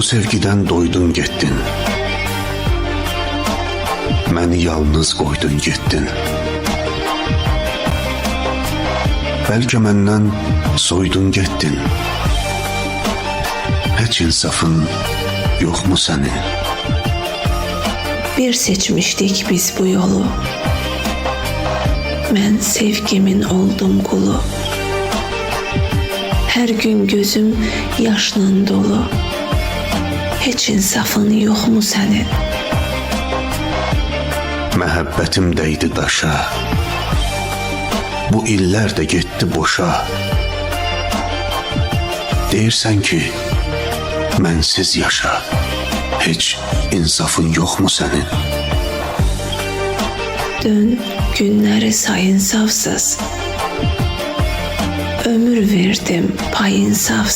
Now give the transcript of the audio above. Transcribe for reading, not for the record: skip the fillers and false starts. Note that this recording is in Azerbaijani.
sevgiden doydun getdin. Məni yalnız qoydun getdin. Bəlkə məndən soydun getdin. Heç insafın yoxmu sənin? Bir seçmiştik biz bu yolu. Mən sevgimin oldum qulu. Hər gün gözüm yaşla dolu. Heç insafın yoxmu sənin? Məhəbbətim dəydi daşa. Bu illər də getdi boşa. Deyirsən ki, mənsiz yaşa. Heç insafın yoxmu sənin? Dön günləri say insafsız. Ömür verdim pay insafsız.